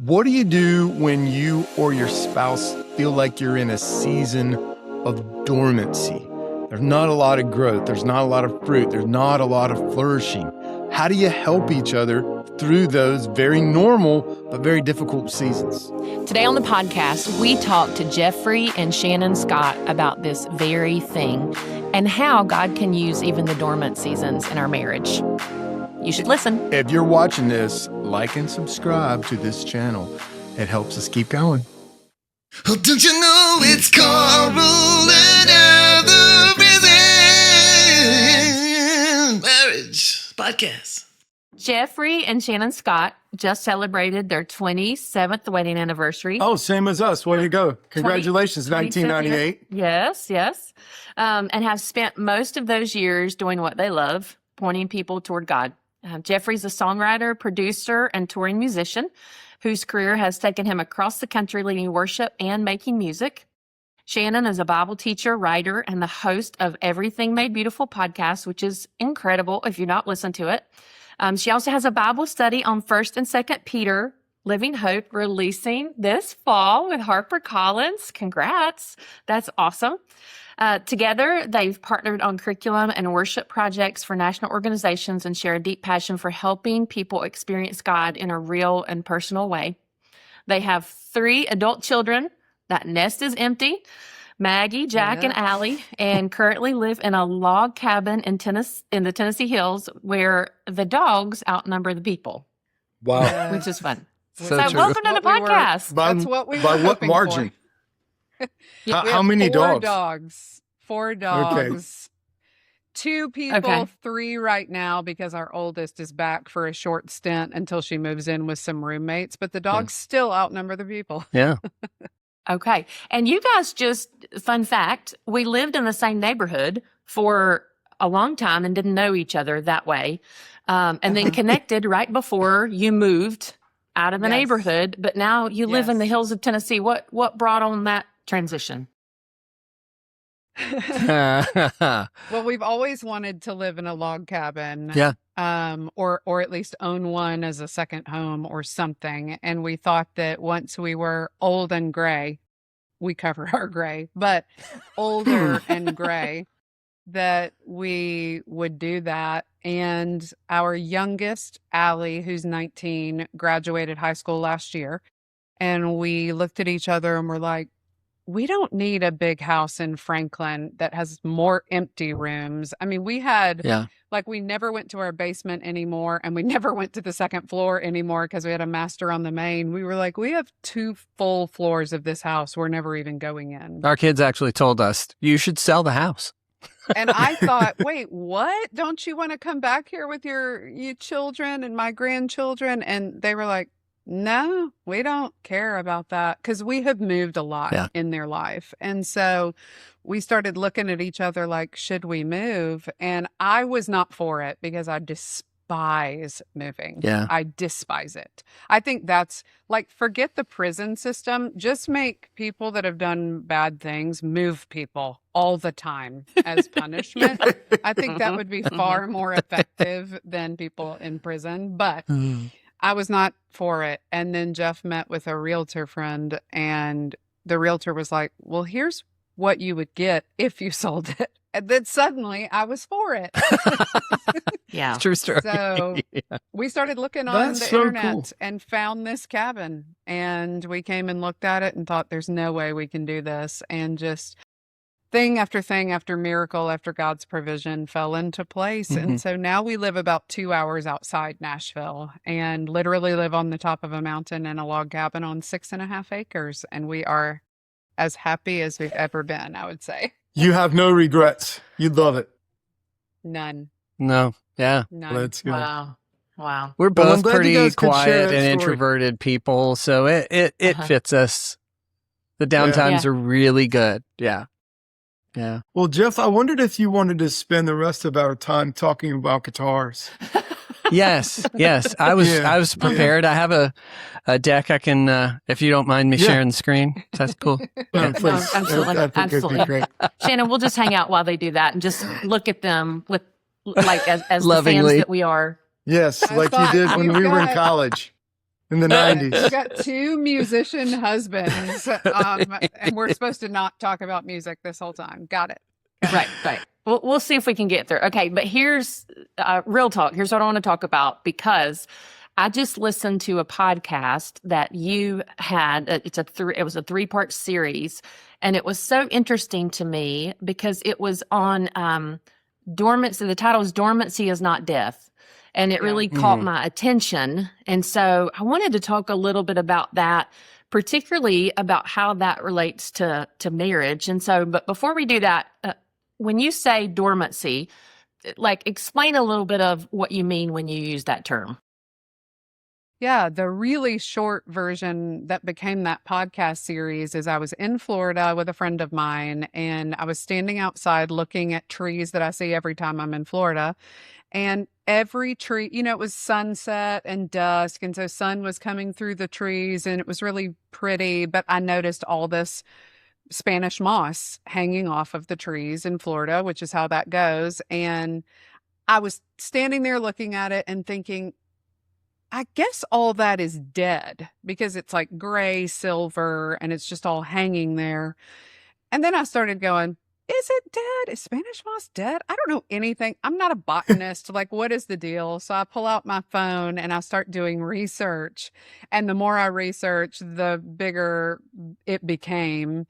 What do you do when you or your spouse feel like you're in a season of dormancy? There's not a lot of growth. There's not a lot of fruit. There's not a lot of flourishing. How do you help each other through those very normal but very difficult seasons? Today on the podcast, we talk to Jeffrey and Shannon Scott about this very thing and how God can use even the dormant seasons in our marriage. You should listen. If you're watching this, like and subscribe to this channel. It helps us keep going. Oh, don't you know it's called rolling out the prison? Marriage podcast. Jeffrey and Shannon Scott just celebrated their 27th wedding anniversary. Oh, same as us. Way to go. Congratulations, 1998. Yes. And have spent most of those years doing what they love, pointing people toward God. Jeffrey's a songwriter, producer, and touring musician whose career has taken him across the country leading worship and making music. Shannon is a Bible teacher, writer, and the host of Everything Made Beautiful podcast, which is incredible if you've not listened to it. She also has a Bible study on 1st and 2nd Peter, Living Hope, releasing this fall with HarperCollins. Congrats. That's awesome. Together, they've partnered on curriculum and worship projects for national organizations and share a deep passion for helping people experience God in a real and personal way. They have 3 adult children. That nest is empty. Maggie, Jack, and Allie, and currently live in a log cabin in the Tennessee Hills where the dogs outnumber the people. Wow. Which is fun. So welcome to the podcast. That's what we were By what hoping margin? for. How many dogs? 4 dogs. Okay. 2 people, 3 right now because our oldest is back for a short stint until she moves in with some roommates. But the dogs still outnumber the people. Yeah. Okay. And you guys fun fact, we lived in the same neighborhood for a long time and didn't know each other that way. And then connected right before you moved out of the neighborhood. But now you live in the hills of Tennessee. What brought on that transition? Well, we've always wanted to live in a log cabin. Yeah. Or at least own one as a second home or something. And we thought that once we were old and gray, we cover our gray, but older and gray, that we would do that. And our youngest, Allie, who's 19, graduated high school last year. And we looked at each other and were like, we don't need a big house in Franklin that has more empty rooms. I mean, we had, we never went to our basement anymore, and we never went to the second floor anymore because we had a master on the main. We were like, we have 2 full floors of this house. We're never even going in. Our kids actually told us, you should sell the house. And I thought, wait, what? Don't you want to come back here with your children and my grandchildren? And they were like, no, we don't care about that, because we have moved a lot in their life. And so we started looking at each other like, should we move? And I was not for it because I despise moving. Yeah. I despise it. I think that's forget the prison system. Just make people that have done bad things move people all the time as punishment. I think that would be far more effective than people in prison. But I was not for it. And then Jeff met with a realtor friend, and the realtor was like, well, here's what you would get if you sold it. And then suddenly I was for it. Yeah. True story. So we started looking on the internet and found this cabin. And we came and looked at it and thought, there's no way we can do this. And just thing after miracle after God's provision fell into place. And so now we live about 2 hours outside Nashville and literally live on the top of a mountain in a log cabin on 6.5 acres. And we are as happy as we've ever been, I would say. You have no regrets. You love it. None. No. Yeah. None. Let's go. Wow. We're Well, I'm both glad you pretty guys could share quiet that and story. introverted people. So it fits us. The downtimes are really good. Yeah. Yeah. Well, Jeff, I wondered if you wanted to spend the rest of our time talking about guitars. Yes. I was prepared. I have a deck I can, if you don't mind me sharing the screen. That's cool. No, please. Absolutely. I think it'd be great. Shannon, we'll just hang out while they do that and just look at them with as the fans Lovingly. that we are. Yes, I like you thought did when you we were in got- college. in the We've 90s. got two musician husbands, and we're supposed to not talk about music this whole time. Got it. Right. We'll see if we can get there. Okay, but here's real talk. Here's what I want to talk about, because I just listened to a podcast that you had. It was a 3-part series, and it was so interesting to me because it was on dormancy. The title is "Dormancy is Not Death." And it really caught my attention. And so I wanted to talk a little bit about that, particularly about how that relates to marriage. And so, but before we do that, when you say dormancy, like explain a little bit of what you mean when you use that term. Yeah, the really short version that became that podcast series is I was in Florida with a friend of mine, and I was standing outside looking at trees that I see every time I'm in Florida. And every tree, it was sunset and dusk. And so sun was coming through the trees and it was really pretty. But I noticed all this Spanish moss hanging off of the trees in Florida, which is how that goes. And I was standing there looking at it and thinking, I guess all that is dead because it's like gray, silver, and it's just all hanging there. And then I started going, is it dead? Is Spanish moss dead? I don't know anything. I'm not a botanist. Like, what is the deal? So I pull out my phone and I start doing research. And the more I research, the bigger it became.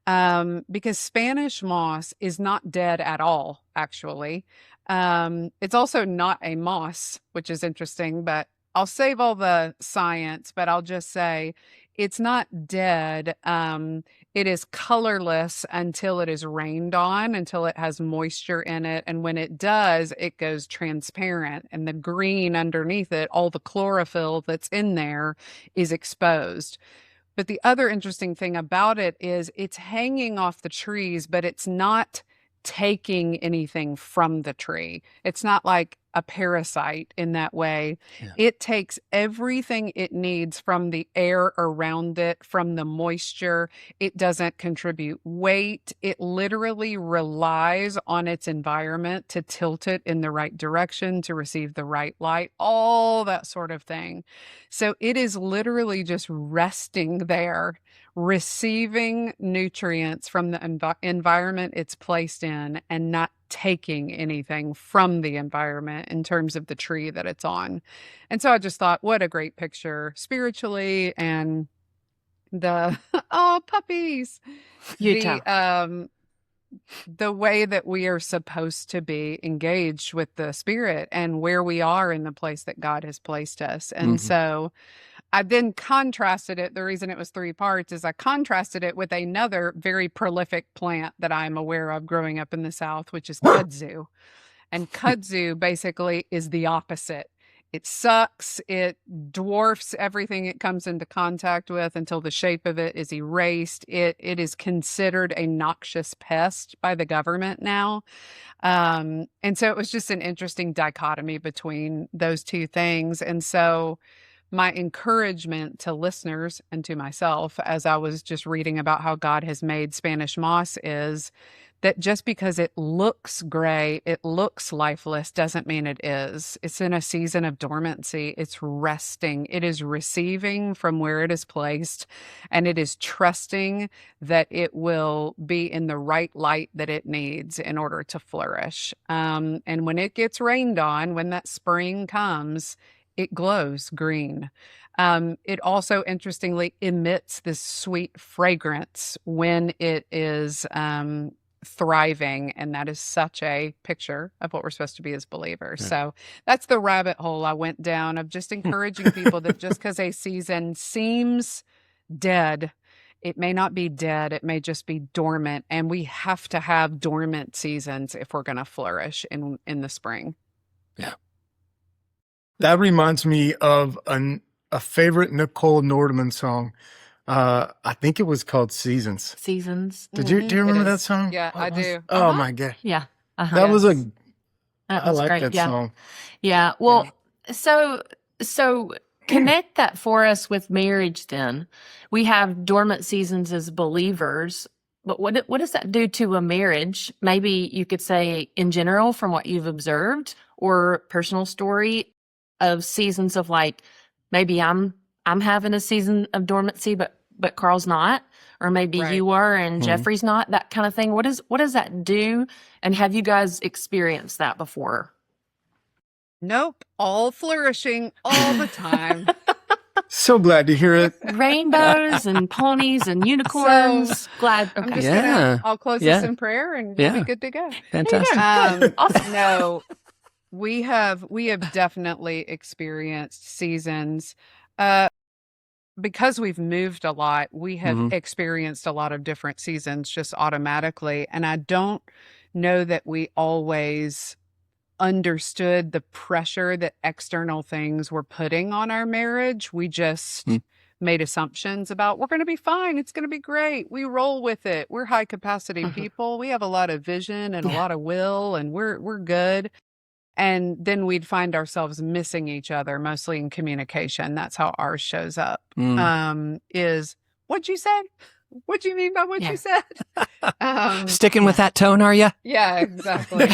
Because Spanish moss is not dead at all, actually. It's also not a moss, which is interesting, but I'll save all the science, but I'll just say it's not dead. It is colorless until it is rained on, until it has moisture in it. And when it does, it goes transparent. And the green underneath it, all the chlorophyll that's in there is exposed. But the other interesting thing about it is it's hanging off the trees, but it's not taking anything from the tree. It's not like a parasite in that way. Yeah. It takes everything it needs from the air around it, from the moisture. It doesn't contribute weight. It literally relies on its environment to tilt it in the right direction, to receive the right light, all that sort of thing. So it is literally just resting there, receiving nutrients from the environment it's placed in and not taking anything from the environment in terms of the tree that it's on. And so I just thought, what a great picture spiritually, and the puppies. The way that we are supposed to be engaged with the Spirit and where we are in the place that God has placed us. And so I then contrasted it. The reason it was 3 parts is I contrasted it with another very prolific plant that I'm aware of growing up in the South, which is kudzu. And kudzu basically is the opposite. It sucks. It dwarfs everything it comes into contact with until the shape of it is erased. It is considered a noxious pest by the government now. And so it was just an interesting dichotomy between those two things. And so my encouragement to listeners and to myself, as I was just reading about how God has made Spanish moss, is that just because it looks gray, it looks lifeless, doesn't mean it is. It's in a season of dormancy. It's resting. It is receiving from where it is placed, and it is trusting that it will be in the right light that it needs in order to flourish. And when it gets rained on, when that spring comes, it glows green. It also, interestingly, emits this sweet fragrance when it is thriving, and that is such a picture of what we're supposed to be as believers. Yeah. So that's the rabbit hole I went down of just encouraging people that just because a season seems dead, it may not be dead, it may just be dormant, and we have to have dormant seasons if we're going to flourish in the spring. Yeah. That reminds me of a favorite Nicole Nordeman song. I think it was called Seasons. Seasons. Do you remember that song? Yeah, I do. Oh my God. Yeah. That was I like great. that Yeah. song. Yeah. Well, so connect that for us with marriage then. We have dormant seasons as believers, but what does that do to a marriage? Maybe you could say in general from what you've observed, or personal story of seasons of like, maybe I'm I'm having a season of dormancy, but Carl's not, or maybe Right. you are and Mhm. Jeffrey's not, that kind of thing. What does that do? And have you guys experienced that before? Nope. All flourishing all the time. So glad to hear it. Rainbows and ponies and unicorns. Glad. I'm Okay. just Yeah. I'll close Yeah. this in prayer and we'll Yeah. be good to go. Fantastic. Awesome. No, we have definitely experienced seasons. Because we've moved a lot, we have Mhm. experienced a lot of different seasons just automatically. And I don't know that we always understood the pressure that external things were putting on our marriage. We just Mm. made assumptions about we're going to be fine. It's going to be great. We roll with it. We're high capacity Mhm. people. We have a lot of vision and a Yeah. lot of will, and we're good. And then we'd find ourselves missing each other, mostly in communication. That's how ours shows up. Is what'd you say? What do you mean by what Yeah. you said? Sticking with that tone, are you? Yeah, exactly.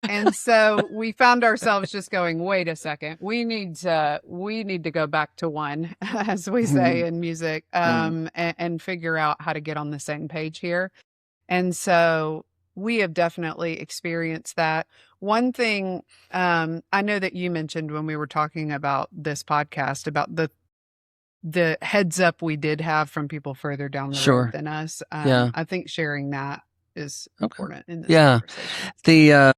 And so we found ourselves just going, wait a second, we need to go back to one, as we say in music, and figure out how to get on the same page here. And so we have definitely experienced that. One thing I know that you mentioned when we were talking about this podcast about the heads up we did have from people further down the Sure. road than us. Yeah. I think sharing that is important in this Yeah. conversation. The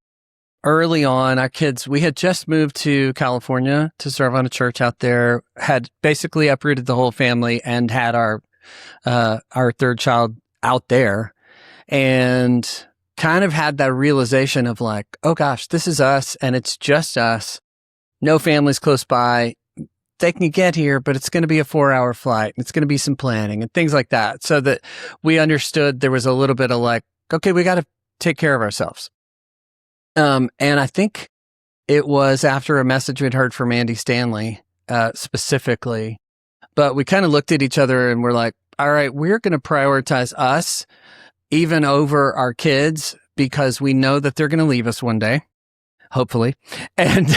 early on, our kids, we had just moved to California to serve on a church out there, had basically uprooted the whole family and had our third child out there, and kind of had that realization of like, oh gosh, this is us and it's just us. No families close by. They can get here, but it's going to be a 4-hour flight. It's going to be some planning and things like that. So that we understood there was a little bit of like, okay, we got to take care of ourselves. And I think it was after a message we'd heard from Andy Stanley, specifically, but we kind of looked at each other and we're like, all right, we're going to prioritize us even over our kids because we know that they're going to leave us one day. Hopefully. And,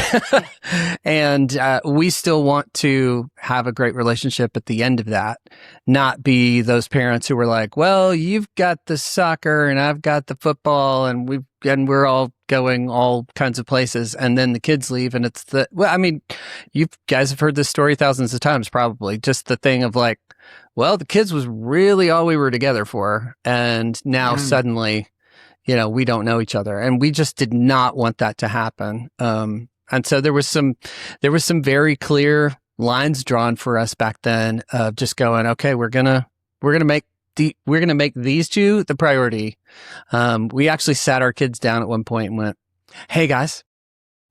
we still want to have a great relationship at the end of that, not be those parents who were like, well, you've got the soccer and I've got the football and we're all going all kinds of places. And then the kids leave and you guys have heard this story thousands of times, probably just the thing of like, well, the kids was really all we were together for. And now suddenly, we don't know each other, and we just did not want that to happen. And so there was some very clear lines drawn for us back then of just going, okay, we're gonna make these two the priority. We actually sat our kids down at one point and went, hey guys,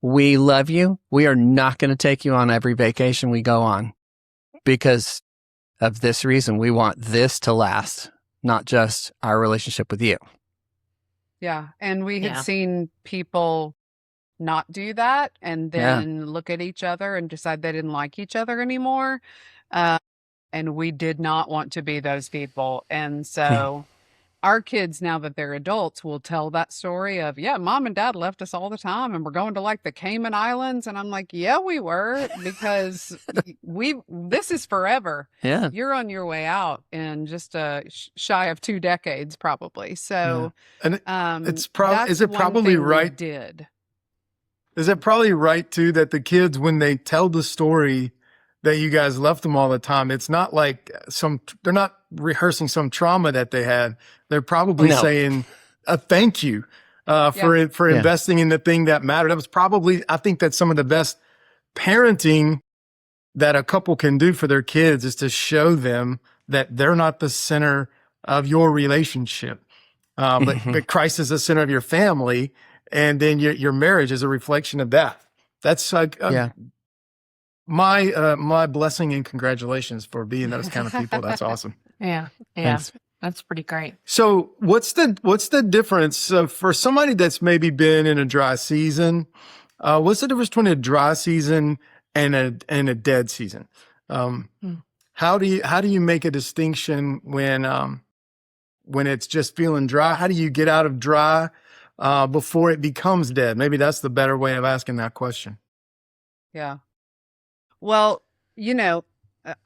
we love you. We are not going to take you on every vacation we go on because of this reason. We want this to last, not just our relationship with you. Yeah. And we had Yeah. seen people not do that and then look at each other and decide they didn't like each other anymore. And we did not want to be those people. And so our kids, now that they're adults, will tell that story of, yeah, mom and dad left us all the time and we're going to like the Cayman Islands. And I'm like, yeah, we were, because this is forever. Yeah. You're on your way out in just shy of 2 decades, probably. So, And that's is it one probably thing we right? did. Is it probably right too that the kids, when they tell the story that you guys left them all the time, it's not like they're not rehearsing some trauma that they had. They're probably saying a thank you for investing in the thing that mattered. That was probably, I think that's some of the best parenting that a couple can do for their kids, is to show them that they're not the center of your relationship. But Christ is the center of your family, and then your marriage is a reflection of that. That's my blessing and congratulations for being those kind of people. That's awesome. Yeah. Thanks. That's pretty great. So what's the difference for somebody that's maybe been in a dry season? What's the difference between a dry season and a dead season? How do you make a distinction when it's just feeling dry? How do you get out of dry before it becomes dead? Maybe that's the better way of asking that question. Yeah. Well, You know,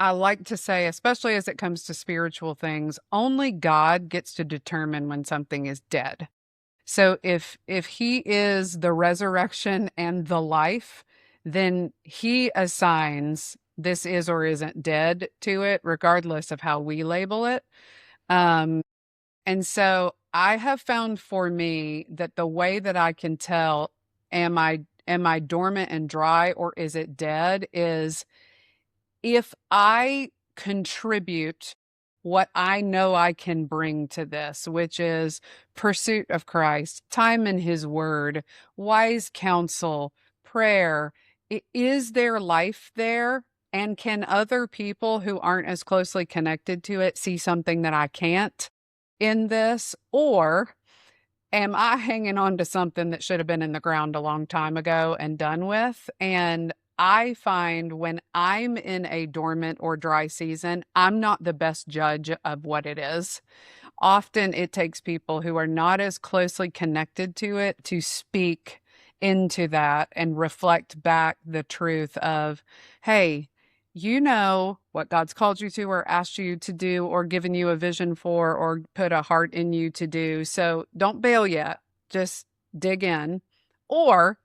I like to say, especially as it comes to spiritual things, only God gets to determine when something is dead. So if he is the resurrection and the life, then he assigns this is or isn't dead to it, regardless of how we label it. Um, and so I have found for me that the way that I can tell, am I dormant and dry or is it dead, is if I contribute what I know I can bring to this, which is pursuit of Christ, time in his word, wise counsel, prayer, is there life there? And can other people who aren't as closely connected to it see something that I can't in this? Or am I hanging on to something that should have been in the ground a long time ago and done with? And I find when I'm in a dormant or dry season, I'm not the best judge of what it is. Often it takes people who are not as closely connected to it to speak into that and reflect back the truth of, hey, you know what God's called you to or asked you to do or given you a vision for or put a heart in you to do. So don't bail yet. Just dig in. Or,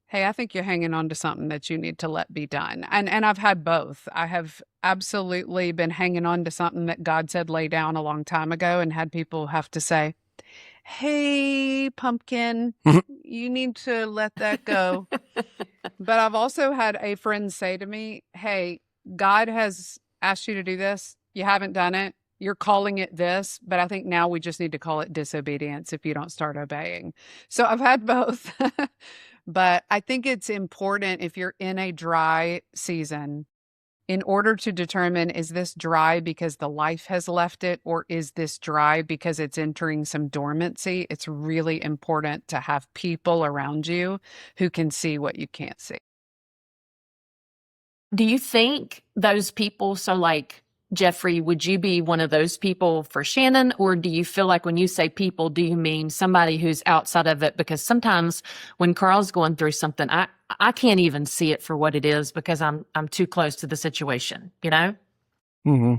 hey, I think you're hanging on to something that you need to let be done. And I've had both. I have absolutely been hanging on to something that God said lay down a long time ago and had people have to say, hey, pumpkin, you need to let that go. But I've also had a friend say to me, hey, God has asked you to do this. You haven't done it. You're calling it this, but I think now we just need to call it disobedience if you don't start obeying. So I've had both. But I think it's important if you're in a dry season, in order to determine, is this dry because the life has left it, or is this dry because it's entering some dormancy? It's really important to have people around you who can see what you can't see. Do you think those people, so like Jeffrey, would you be one of those people for Shannon? Or do you feel like when you say people, do you mean somebody who's outside of it? Because sometimes when Carl's going through something, I can't even see it for what it is because I'm too close to the situation, you know? Mm-hmm.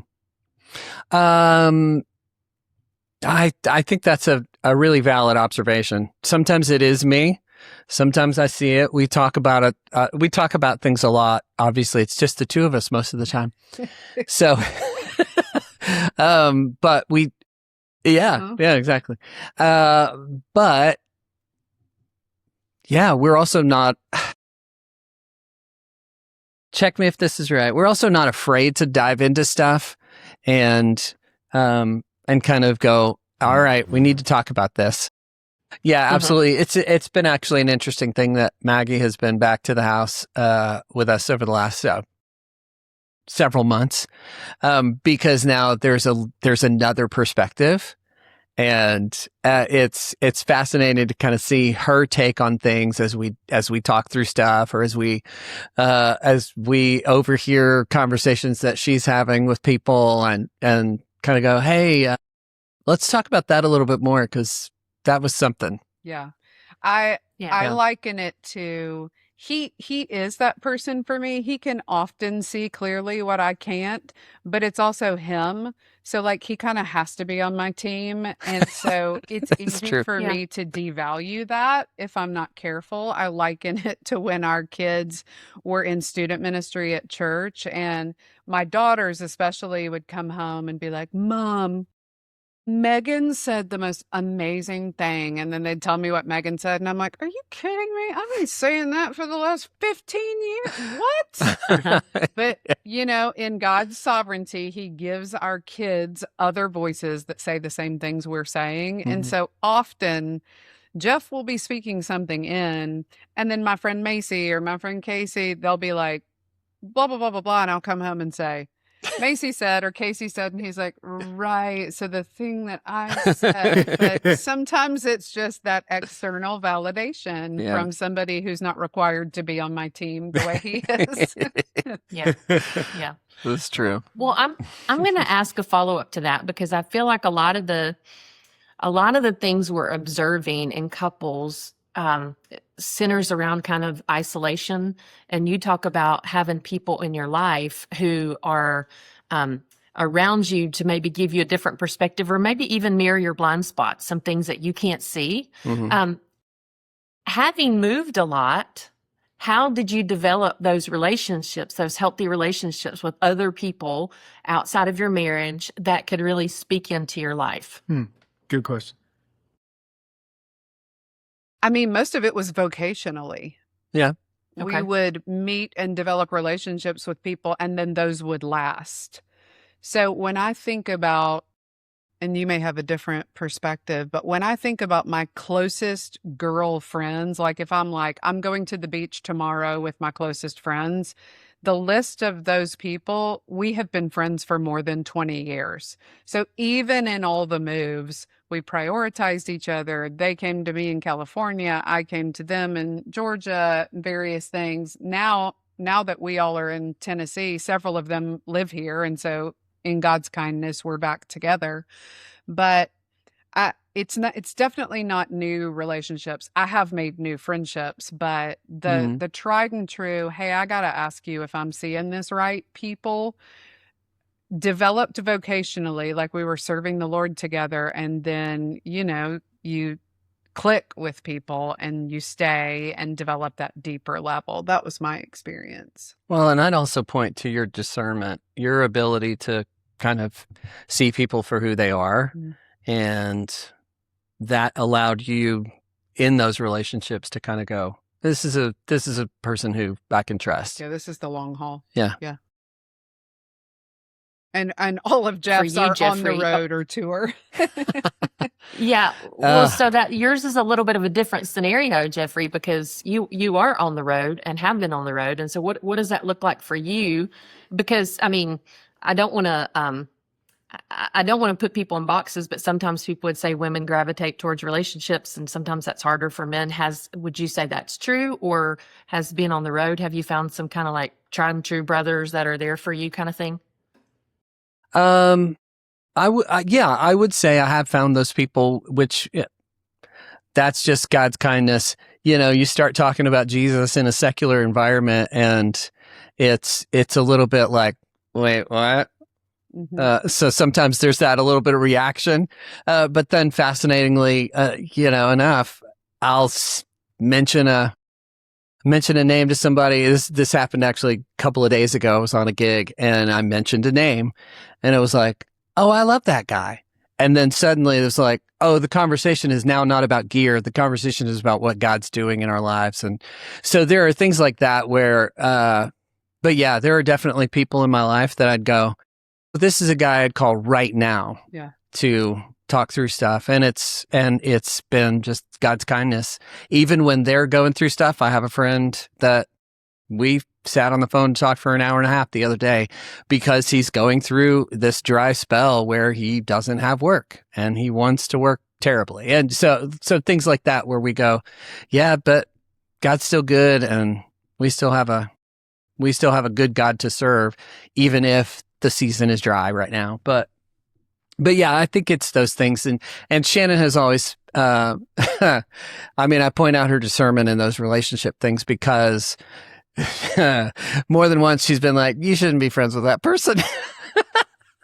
I think that's a really valid observation. Sometimes it is me. Sometimes I see it. We talk about it. We talk about things a lot. Obviously, it's just the two of us most of the time. So, but yeah, exactly. But yeah, we're also not, check me if this is right. We're also not afraid to dive into stuff and kind of go, all right, we need to talk about this. Yeah, absolutely. It's been actually an interesting thing that Maggie has been back to the house with us over the last several months, because now there's another perspective, and it's fascinating to kind of see her take on things as we talk through stuff, or as we overhear conversations that she's having with people, and kind of go, hey, let's talk about that a little bit more, because that was something. Yeah. I liken it to, he is that person for me. He can often see clearly what I can't, but it's also him. So like he kind of has to be on my team. And so it's easy for me to devalue that if I'm not careful. I liken it to when our kids were in student ministry at church, and my daughters especially would come home and be like, Mom, Megan said the most amazing thing. And then they'd tell me what Megan said. And I'm like, are you kidding me? I've been saying that for the last 15 years. What? But, you know, in God's sovereignty, he gives our kids other voices that say the same things we're saying. And so often Jeff will be speaking something in, and then my friend Macy or my friend Casey, they'll be like, blah, blah, blah, blah, blah. And I'll come home and say, Macy said, or Casey said, and he's like, right. So the thing that I said, but sometimes it's just that external validation from somebody who's not required to be on my team the way he is. Yeah. That's true. Well, I'm going to ask a follow-up to that, because I feel like a lot of the things we're observing in couples, centers around kind of isolation. And you talk about having people in your life who are around you to maybe give you a different perspective or maybe even mirror your blind spots, some things that you can't see. Having moved a lot, how did you develop those relationships, those healthy relationships with other people outside of your marriage that could really speak into your life? Good question. I mean, most of it was vocationally. Yeah. Okay. We would meet and develop relationships with people, and then those would last. So when I think about, and you may have a different perspective, but when I think about my closest girl friends, like if I'm like, I'm going to the beach tomorrow with my closest friends, the list of those people, we have been friends for more than 20 years. So even in all the moves, we prioritized each other. They came to me in California. I came to them in Georgia, various things. Now that we all are in Tennessee, several of them live here. And so in God's kindness, we're back together. But it's definitely not new relationships. I have made new friendships, but the tried and true, hey, I got to ask you if I'm seeing this right, people developed vocationally, like we were serving the Lord together. And then, you click with people and you stay and develop that deeper level. That was my experience. Well, and I'd also point to your discernment, your ability to kind of see people for who they are. And that allowed you in those relationships to kind of go, this is a person who I can trust. Yeah, this is the long haul. Yeah. Yeah. And all of Jeff's you, are on the Jeffrey, road or tour. Yeah. Well, so that yours is a little bit of a different scenario, Jeffrey, because you are on the road and have been on the road. And so what does that look like for you? Because I mean, I don't want to put people in boxes, but sometimes people would say women gravitate towards relationships and sometimes that's harder for men. Would you say that's true, or has been on the road? Have you found some kind of like tried and true brothers that are there for you kind of thing? I would say I have found those people, which that's just God's kindness. You start talking about Jesus in a secular environment and it's a little bit like, wait, what? So sometimes there's that a little bit of reaction. But then fascinatingly, enough, I'll mention a name to somebody. This happened actually a couple of days ago. I was on a gig and I mentioned a name and it was like, oh, I love that guy. And then suddenly it was like, oh, the conversation is now not about gear. The conversation is about what God's doing in our lives. And so there are things like that where, but yeah, there are definitely people in my life that I'd go, this is a guy I'd call right now to talk through stuff. And it's been just God's kindness. Even when they're going through stuff, I have a friend that we sat on the phone and talked for an hour and a half the other day because he's going through this dry spell where he doesn't have work and he wants to work terribly. And so things like that where we go, yeah, but God's still good and we still have a good God to serve, even if the season is dry right now. But yeah, I think it's those things. And Shannon has always, I mean, I point out her discernment in those relationship things because more than once she's been like, you shouldn't be friends with that person.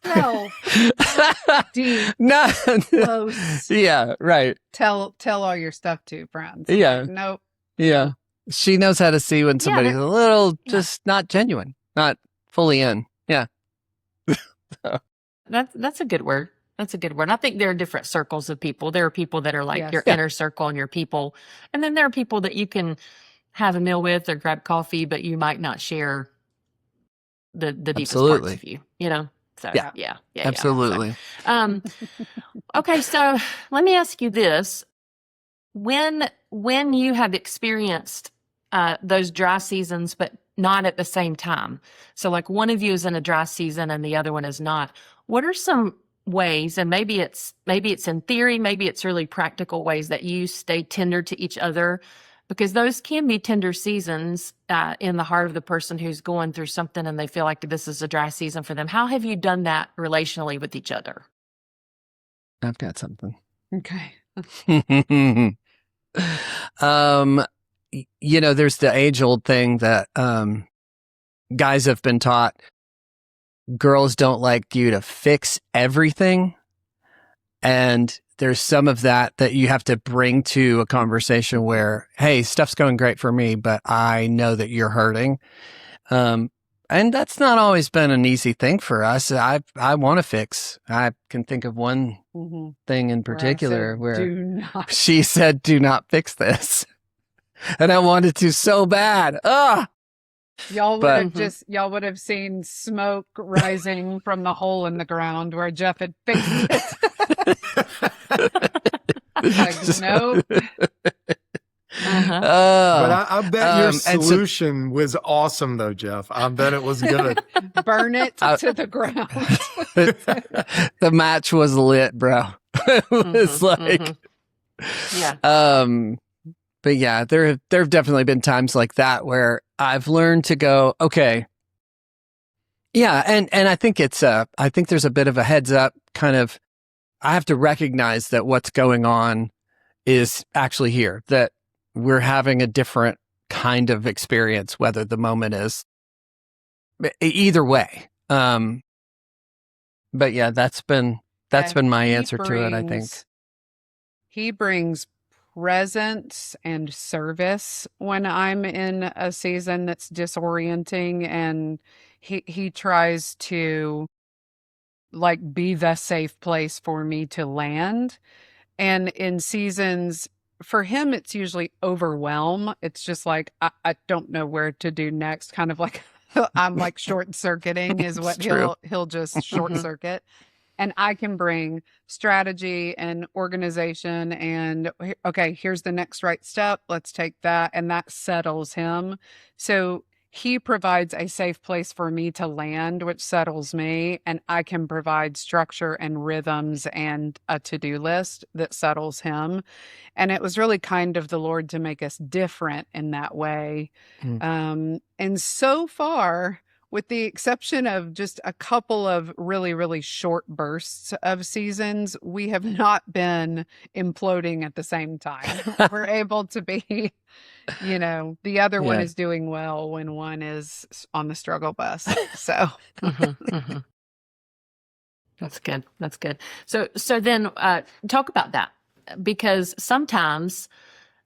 No. Deep. No. Close. Yeah, right. Tell all your stuff to friends. Yeah. Like, nope. Yeah. She knows how to see when somebody's a little just not genuine, not fully in. Yeah. That's a good word. That's a good word. I think there are different circles of people. There are people that are like your inner circle and your people. And then there are people that you can have a meal with or grab coffee, but you might not share the deepest parts of you, So yeah. Absolutely. So, okay. So let me ask you this. When you have experienced those dry seasons, but not at the same time. So like one of you is in a dry season and the other one is not. What are some ways, and maybe it's in theory, maybe it's really practical ways that you stay tender to each other? Because those can be tender seasons in the heart of the person who's going through something and they feel like this is a dry season for them. How have you done that relationally with each other? I've got something. Okay. There's the age-old thing that guys have been taught. Girls don't like you to fix everything. And there's some of that you have to bring to a conversation where, hey, stuff's going great for me, but I know that you're hurting. And that's not always been an easy thing for us. I want to fix. I can think of one thing in particular where she said, do not fix this. And I wanted to so bad. Y'all would have seen smoke rising from the hole in the ground where Jeff had fixed it. Like, nope. But I bet your solution was awesome, though, Jeff. I bet it was good. Burn it to the ground. The match was lit, bro. It was yeah. But yeah, there have definitely been times like that where I've learned to go, okay. Yeah, and I think I think there's a bit of a heads up kind of. I have to recognize that what's going on is actually here, that we're having a different kind of experience, whether the moment is either way. But yeah, that's been my answer to it, I think. He brings presence and service when I'm in a season that's disorienting, and he tries to like be the safe place for me to land. And in seasons, for him, it's usually overwhelm. It's just like, I don't know where to do next. Kind of like I'm like short circuiting is what he'll just short circuit. And I can bring strategy and organization and, okay, here's the next right step. Let's take that. And that settles him. So he provides a safe place for me to land, which settles me. And I can provide structure and rhythms and a to-do list that settles him. And it was really kind of the Lord to make us different in that way. And so far, with the exception of just a couple of really, really short bursts of seasons, we have not been imploding at the same time. We're able to be, the other one is doing well when one is on the struggle bus. So That's good. That's good. So then talk about that, because sometimes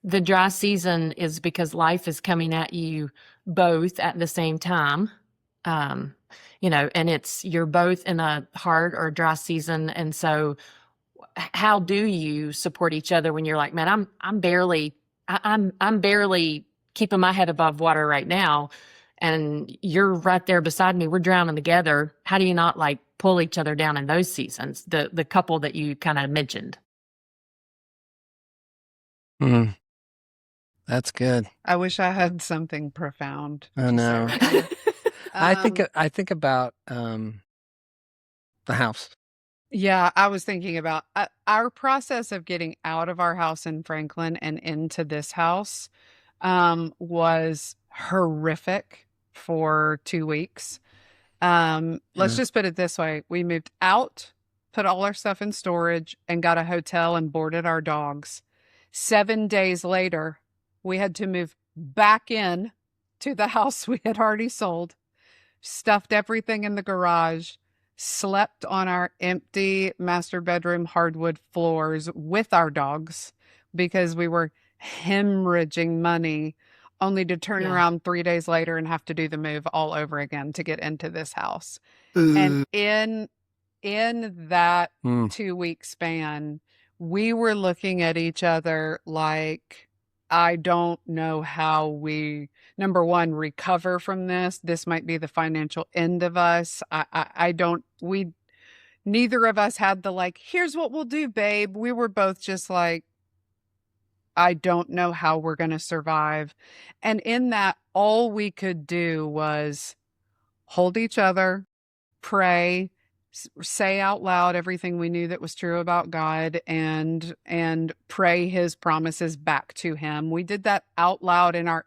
the dry season is because life is coming at you both at the same time. And you're both in a hard or dry season. And so how do you support each other when you're like, man, I'm barely keeping my head above water right now, and you're right there beside me, we're drowning together. How do you not like pull each other down in those seasons? The couple that you kind of mentioned. That's good. I wish I had something profound. I know. I think about the house. Yeah, I was thinking about our process of getting out of our house in Franklin and into this house was horrific for 2 weeks. Let's just put it this way. We moved out, put all our stuff in storage, and got a hotel and boarded our dogs. 7 days later, we had to move back in to the house we had already sold, stuffed everything in the garage, slept on our empty master bedroom hardwood floors with our dogs because we were hemorrhaging money, only to turn around 3 days later and have to do the move all over again to get into this house. And in that 2 week span, we were looking at each other like, I don't know how we, number one, recover from this. This might be the financial end of us. Neither of us had the like, here's what we'll do, babe. We were both just like, I don't know how we're going to survive. And in that, all we could do was hold each other, pray, say out loud everything we knew that was true about God, and pray his promises back to him. We did that out loud in our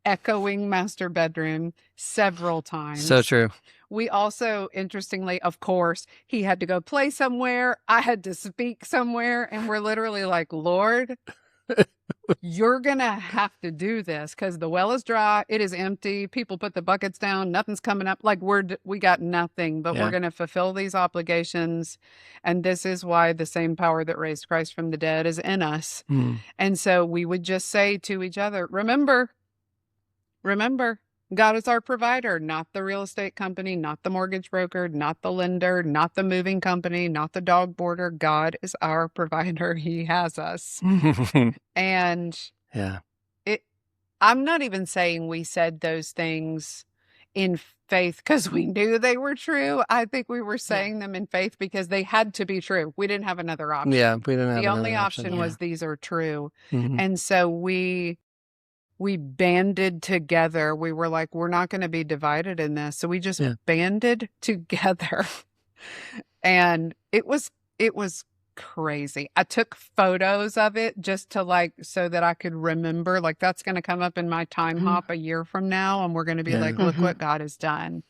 echoing master bedroom several times. So true. We also, interestingly, of course, he had to go play somewhere. I had to speak somewhere. And we're literally like, Lord, you're going to have to do this because the well is dry. It is empty. People put the buckets down. Nothing's coming up. Like we got nothing, but Yeah. we're going to fulfill these obligations. And this is why the same power that raised Christ from the dead is in us. Mm. And so we would just say to each other, remember, God is our provider, not the real estate company, not the mortgage broker, not the lender, not the moving company, not the dog boarder. God is our provider. He has us. And Yeah. I'm not even saying we said those things in faith because we knew they were true. I think we were saying them in faith because they had to be true. We didn't have another option. Yeah. We didn't have The only another option yeah. was these are true. Mhm. And so we banded together. We were like, we're not going to be divided in this. So we just banded together. And it was crazy. I took photos of it just to so that I could remember, that's going to come up in my time hop a year from now. And we're going to be like, look what God has done.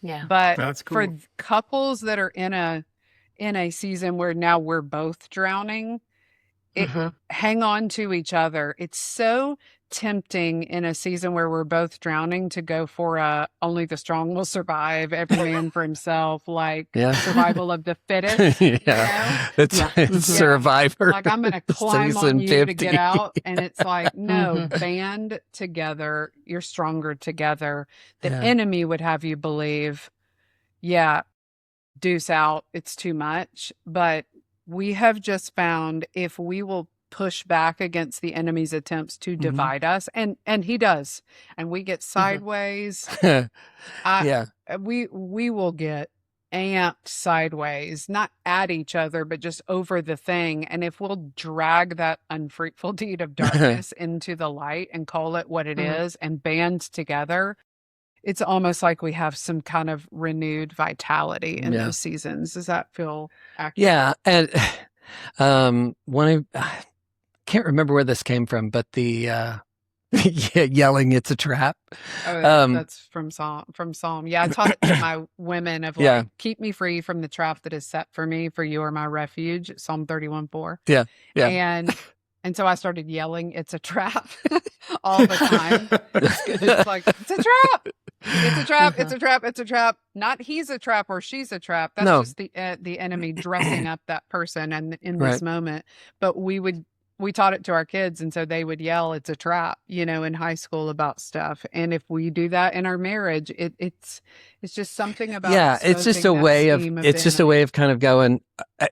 Yeah. But That's cool. for couples that are in a season where now we're both drowning, hang on to each other. It's so tempting in a season where we're both drowning to go for only the strong will survive, every man for himself, survival of the fittest. Yeah. It's Survivor. Like, I'm going to climb Season on you 50. to get out. And it's like, no, band together. You're stronger together. The enemy would have you believe, deuce out, it's too much. But we have just found if we will push back against the enemy's attempts to divide us, and he does, and we get sideways, we will get amped sideways, not at each other, but just over the thing. And if we'll drag that unfruitful deed of darkness into the light and call it what it is and band together, it's almost like we have some kind of renewed vitality in those seasons. Does that feel accurate? Yeah. And I can't remember where this came from, but the yelling, it's a trap. Oh, that's from Psalm. Yeah, I taught it to my women of keep me free from the trap that is set for me, for you are my refuge, Psalm 31:4. Yeah. And so I started yelling, it's a trap all the time. It's like, it's a trap. It's a trap. It's a trap. It's a trap. Not he's a trap or she's a trap. That's just the enemy dressing up that person and in this moment. But we taught it to our kids, and so they would yell, it's a trap, in high school about stuff. And if we do that in our marriage, it's just something about it's just a way of kind of going,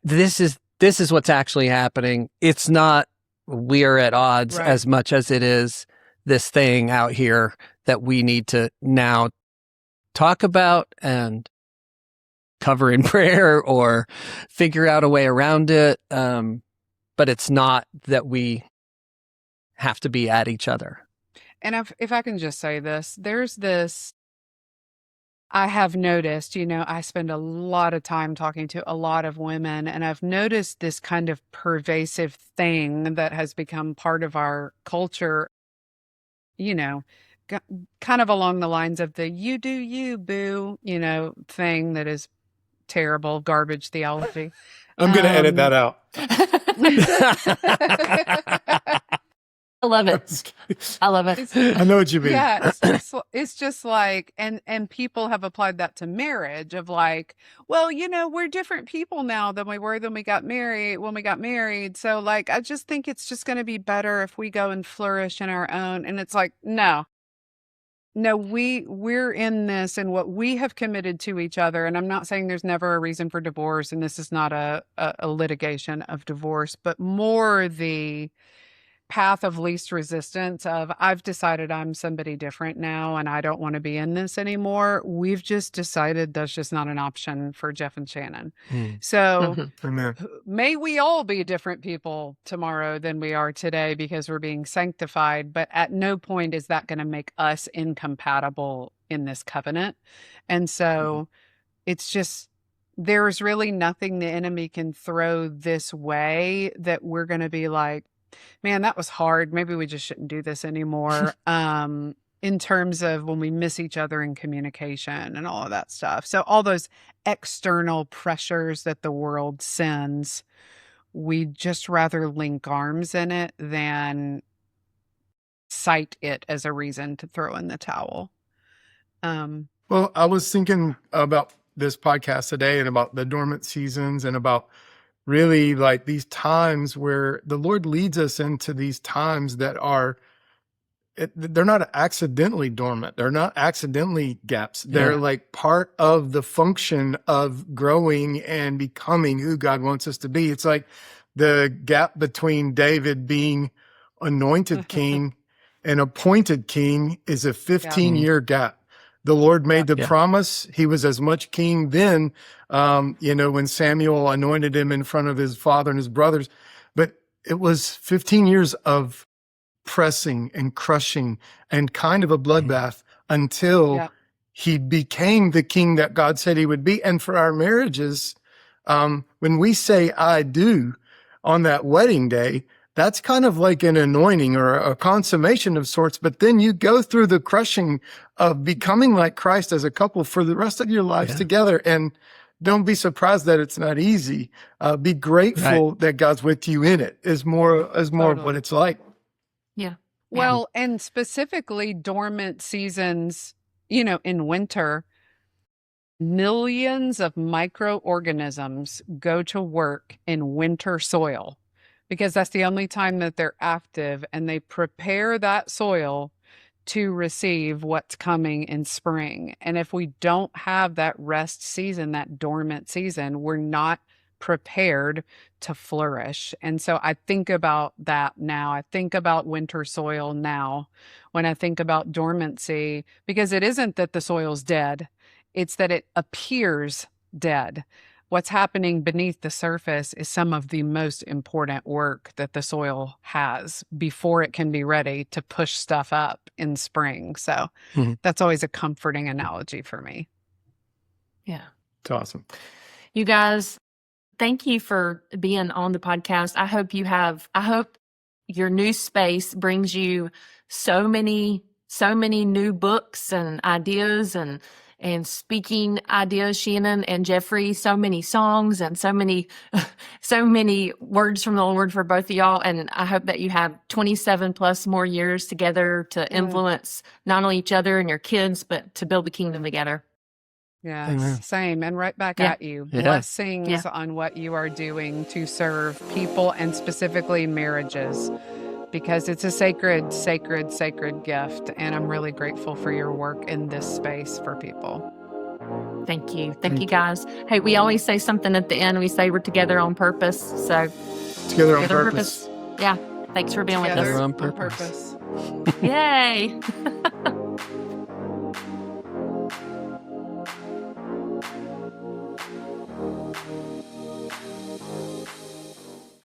this is what's actually happening. It's not we are at odds as much as it is this thing out here that we need to now talk about and cover in prayer or figure out a way around it. But it's not that we have to be at each other. And if I can just say this, there's this, I have noticed, I spend a lot of time talking to a lot of women, and I've noticed this kind of pervasive thing that has become part of our culture, kind of along the lines of the you do you, boo, thing that is terrible, garbage theology. I'm going to edit that out. I love it. I love it. I know what you mean. Yeah, it's just like, and people have applied that to marriage of like, well, we're different people now than we were when we got married. So I just think it's just going to be better if we go and flourish in our own. And it's like, no, we're in this, and what we have committed to each other. And I'm not saying there's never a reason for divorce, and this is not a litigation of divorce, but more the path of least resistance of I've decided I'm somebody different now and I don't want to be in this anymore. We've just decided that's just not an option for Jeff and Shannon. So may we all be different people tomorrow than we are today because we're being sanctified, but at no point is that going to make us incompatible in this covenant. And so it's just, there's really nothing the enemy can throw this way that we're going to be like, man, that was hard. Maybe we just shouldn't do this anymore. In terms of when we miss each other in communication and all of that stuff. So all those external pressures that the world sends, we'd just rather link arms in it than cite it as a reason to throw in the towel. Well, I was thinking about this podcast today and about the dormant seasons and about really like these times where the Lord leads us into these times that are, they're not accidentally dormant. They're not accidentally gaps. They're Yeah. like part of the function of growing and becoming who God wants us to be. It's like the gap between David being anointed king and appointed king is a 15-year gap. The Lord made the Yeah. promise. He was as much king then, when Samuel anointed him in front of his father and his brothers. But it was 15 years of pressing and crushing and kind of a bloodbath until Yeah. he became the king that God said he would be. And for our marriages, when we say I do on that wedding day, that's kind of like an anointing or a consummation of sorts. But then you go through the crushing of becoming like Christ as a couple for the rest of your lives Yeah. together. And don't be surprised that it's not easy. Be grateful that God's with you in it is more of what it's like. Yeah. Well, and specifically dormant seasons, in winter, millions of microorganisms go to work in winter soil because that's the only time that they're active, and they prepare that soil to receive what's coming in spring. And if we don't have that rest season, that dormant season, we're not prepared to flourish. And so I think about that now. I think about winter soil now when I think about dormancy, because it isn't that the soil's dead, it's that it appears dead. What's happening beneath the surface is some of the most important work that the soil has before it can be ready to push stuff up in spring. So that's always a comforting analogy for me. Yeah. It's awesome. You guys, thank you for being on the podcast. I hope your new space brings you so many new books and ideas and speaking ideas, Shannon and Jeffrey, so many songs and so many words from the Lord for both of y'all. And I hope that you have 27 plus more years together to influence not only each other and your kids, but to build the kingdom together. Yeah, Amen. same. And right back Yeah. at you. Yeah. Blessings on what you are doing to serve people and specifically marriages, because it's a sacred, sacred, sacred gift. And I'm really grateful for your work in this space for people. Thank you. Thank you, guys. Hey, we always say something at the end. We say we're together on purpose. So Together on together purpose. Yeah. Thanks for being with Together us. on on purpose. purpose. Yay.